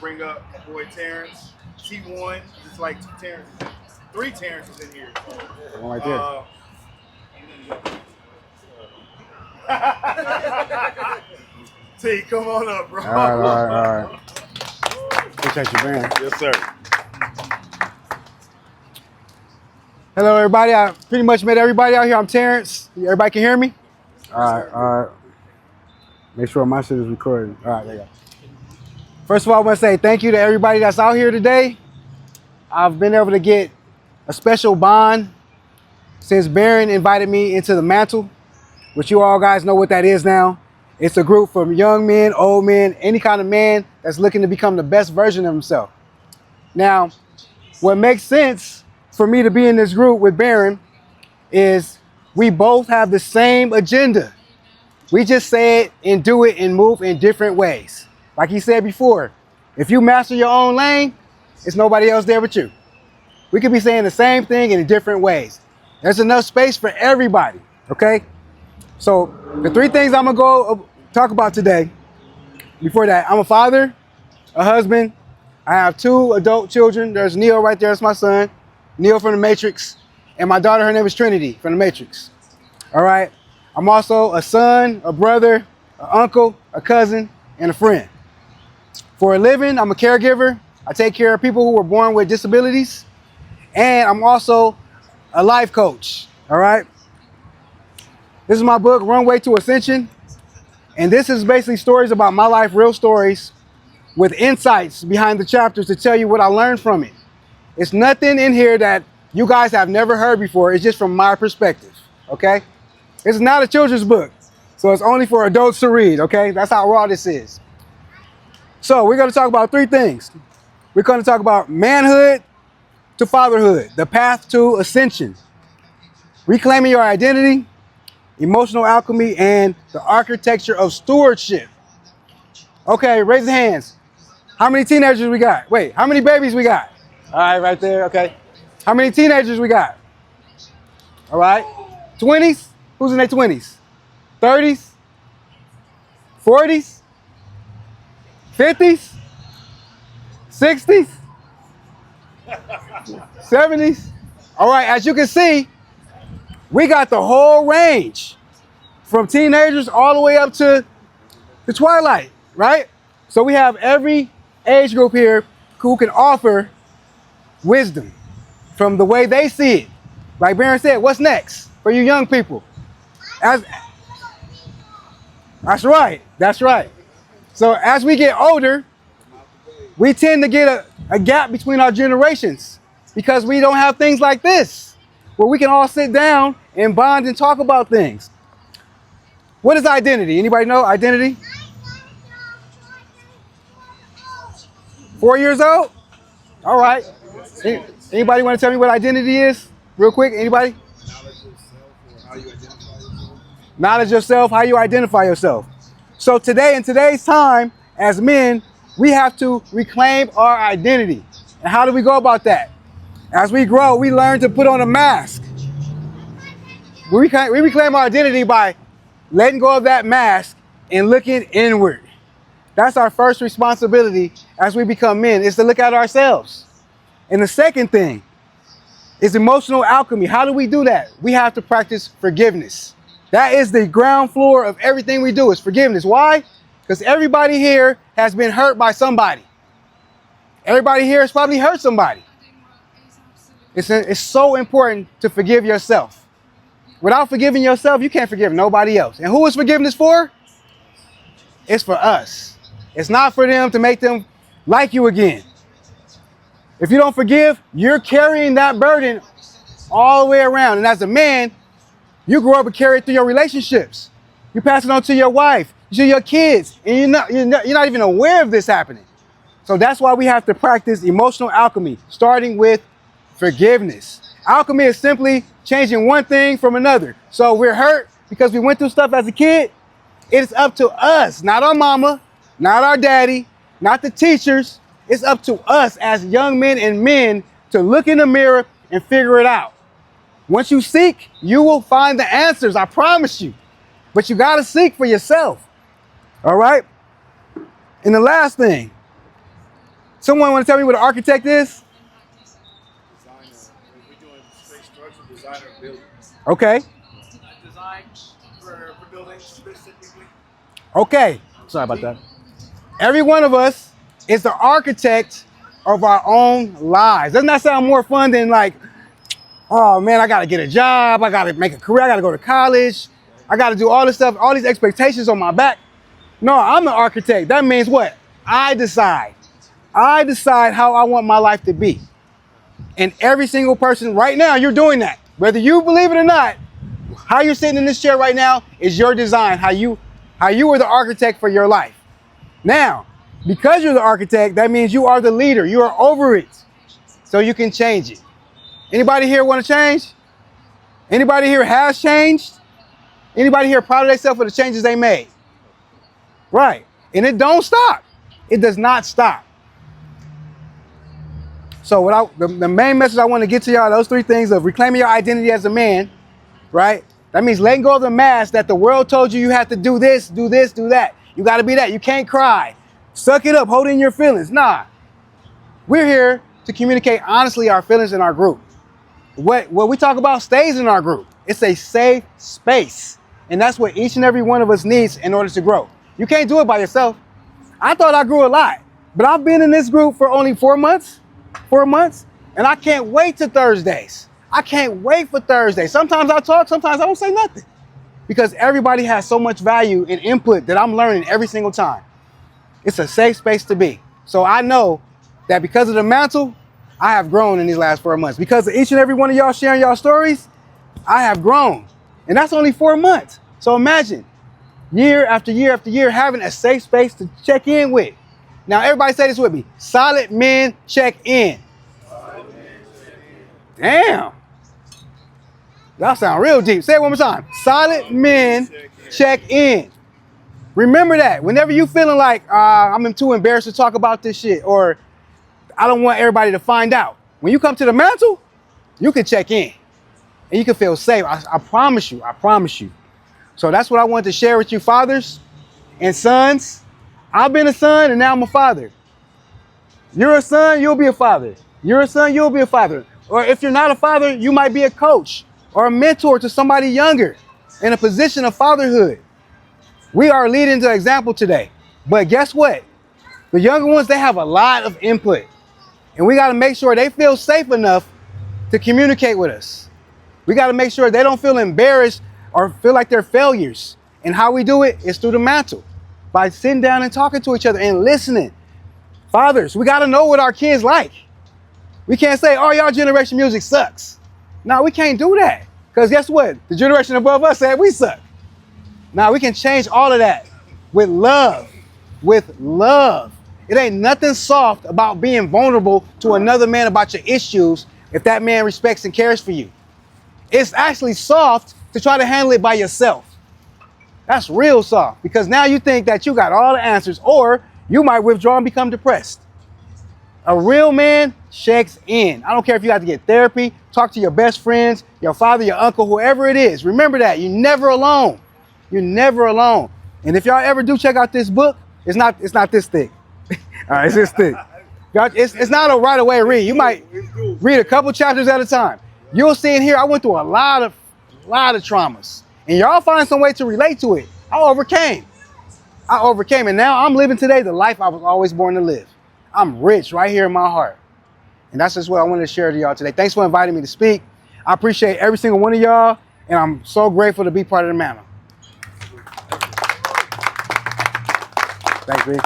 bring up my boy Terrence. T1, it's like two Terrences, three Terrences in here. One right there. T, come on up, bro. All right. Appreciate you, man. Yes, sir. Hello, everybody. I pretty much met everybody out here. I'm Terrence. Everybody can hear me? All right. Make sure my shit is recording. All right, there you go. First of all, I want to say thank you to everybody that's out here today. I've been able to get a special bond since Barron invited me into the Mantle, which you all guys know what that is now. It's a group for young men, old men, any kind of man that's looking to become the best version of himself. Now, what makes sense for me to be in this group with Barron is we both have the same agenda. We just say it and do it and move in different ways. Like he said before, if you master your own lane, it's nobody else there but you. We could be saying the same thing in different ways. There's enough space for everybody, okay? So the three things I'm gonna go talk about today. Before that, I'm a father, a husband. I have two adult children. There's Neo right there, that's my son. Neo from the Matrix. And my daughter, her name is Trinity from the Matrix. All right. I'm also a son, a brother, an uncle, a cousin, and a friend. For a living, I'm a caregiver. I take care of people who were born with disabilities. And I'm also a life coach. All right. This is my book, Runway to Ascension. And this is basically stories about my life, real stories, with insights behind the chapters to tell you what I learned from it. It's nothing in here that you guys have never heard before. It's just from my perspective, okay? It's not a children's book, so it's only for adults to read, okay? That's how raw this is. So we're gonna talk about three things. We're gonna talk about manhood to fatherhood, the path to ascension, reclaiming your identity, emotional alchemy, and the architecture of stewardship. Okay, raise the hands. How many teenagers we got? Wait, how many babies we got? All right, right there, okay. How many teenagers we got? All right, 20s? Who's in their 20s? 30s? 40s? 50s? 60s? 70s? All right, as you can see, we got the whole range from teenagers all the way up to the twilight, right? So we have every age group here who can offer wisdom from the way they see it. Like Barron said, what's next for you young people? That's right. So as we get older, we tend to get a gap between our generations because we don't have things like this, where we can all sit down and bond and talk about things. What is identity? Anybody know identity? 4 years old? All right. Anybody want to tell me what identity is? Real quick, anybody? Knowledge of yourself, how you identify yourself. So today, in today's time, as men, we have to reclaim our identity. And how do we go about that? As we grow, we learn to put on a mask. We reclaim our identity by letting go of that mask and looking inward. That's our first responsibility as we become men, is to look at ourselves. And the second thing is emotional alchemy. How do we do that? We have to practice forgiveness. That is the ground floor of everything we do, is forgiveness. Why? Because everybody here has been hurt by somebody. Everybody here has probably hurt somebody. It's so important to forgive yourself. Without forgiving yourself, you can't forgive nobody else. And who is forgiveness for? It's for us. It's not for them to make them like you again. If you don't forgive, you're carrying that burden all the way around. And as a man, you grow up and carry it through your relationships. You pass it on to your wife, to your kids, and you're not even aware of this happening. So that's why we have to practice emotional alchemy, starting with forgiveness. Alchemy is simply changing one thing from another. So we're hurt because we went through stuff as a kid. It's up to us, not our mama, not our daddy, not the teachers. It's up to us as young men and men to look in the mirror and figure it out. Once you seek, you will find the answers, I promise you. But you got to seek for yourself. All right? And the last thing, Someone want to tell me what an architect is? Designer. We're doing space structure, designer of buildings. Okay. Design for buildings specifically. Okay. Sorry about that. Every one of us is the architect of our own lives. Doesn't that sound more fun than like, oh man, I gotta get a job, I gotta make a career, I gotta go to college, I gotta do all this stuff, all these expectations on my back? No, I'm the architect. That means what? I decide. I decide how I want my life to be. And every single person right now, you're doing that. Whether you believe it or not, how you're sitting in this chair right now is your design, how you are the architect for your life. Now, because you're the architect, that means you are the leader. You are over it. So you can change it. Anybody here want to change? Anybody here has changed? Anybody here proud of themselves for the changes they made? Right. And it don't stop. It does not stop. So the main message I want to get to y'all, those three things of reclaiming your identity as a man, right? That means letting go of the mask that the world told you had to do this, do that. You got to be that. You can't cry. Suck it up, hold in your feelings. Nah. We're here to communicate honestly our feelings in our group. What we talk about stays in our group. It's a safe space. And that's what each and every one of us needs in order to grow. You can't do it by yourself. I thought I grew a lot, but I've been in this group for only 4 months, and I can't wait to Thursdays. I can't wait for Thursdays. Sometimes I talk, sometimes I don't say nothing, because everybody has so much value and input that I'm learning every single time. It's a safe space to be. So I know that because of the mantle, I have grown in these last 4 months. Because of each and every one of y'all sharing y'all stories, I have grown. And that's only 4 months. So imagine year after year after year having a safe space to check in with. Now everybody say this with me. Solid men check in. Damn. Y'all sound real deep. Say it one more time. Solid men check in. Remember that. Whenever you feeling like I'm too embarrassed to talk about this shit, or I don't want everybody to find out. When you come to the mantle, you can check in. And you can feel safe. I promise you. I promise you. So that's what I wanted to share with you, fathers and sons. I've been a son and now I'm a father. You're a son, you'll be a father. You're a son, you'll be a father. Or if you're not a father, you might be a coach or a mentor to somebody younger in a position of fatherhood. We are leading the example today. But guess what? The younger ones, they have a lot of input. And we got to make sure they feel safe enough to communicate with us. We got to make sure they don't feel embarrassed or feel like they're failures. And how we do it is through the mantle, by sitting down and talking to each other and listening. Fathers, we got to know what our kids like. We can't say, oh, y'all generation music sucks. No, we can't do that. Because guess what? The generation above us said we suck. Now we can change all of that with love. With love. It ain't nothing soft about being vulnerable to another man about your issues if that man respects and cares for you. It's actually soft to try to handle it by yourself. That's real soft, because now you think that you got all the answers, or you might withdraw and become depressed. A real man checks in. I don't care if you have to get therapy, talk to your best friends, your father, your uncle, whoever it is. Remember that. You're never alone. You're never alone. And if y'all ever do check out this book, it's not this thick. All right, it's this thick. It's not a right away read. You might read a couple chapters at a time. You'll see in here, I went through a lot of traumas. And y'all find some way to relate to it. I overcame, and now I'm living today the life I was always born to live. I'm rich right here in my heart. And that's just what I wanted to share to y'all today. Thanks for inviting me to speak. I appreciate every single one of y'all, and I'm so grateful to be part of the Mantle. Thanks, B.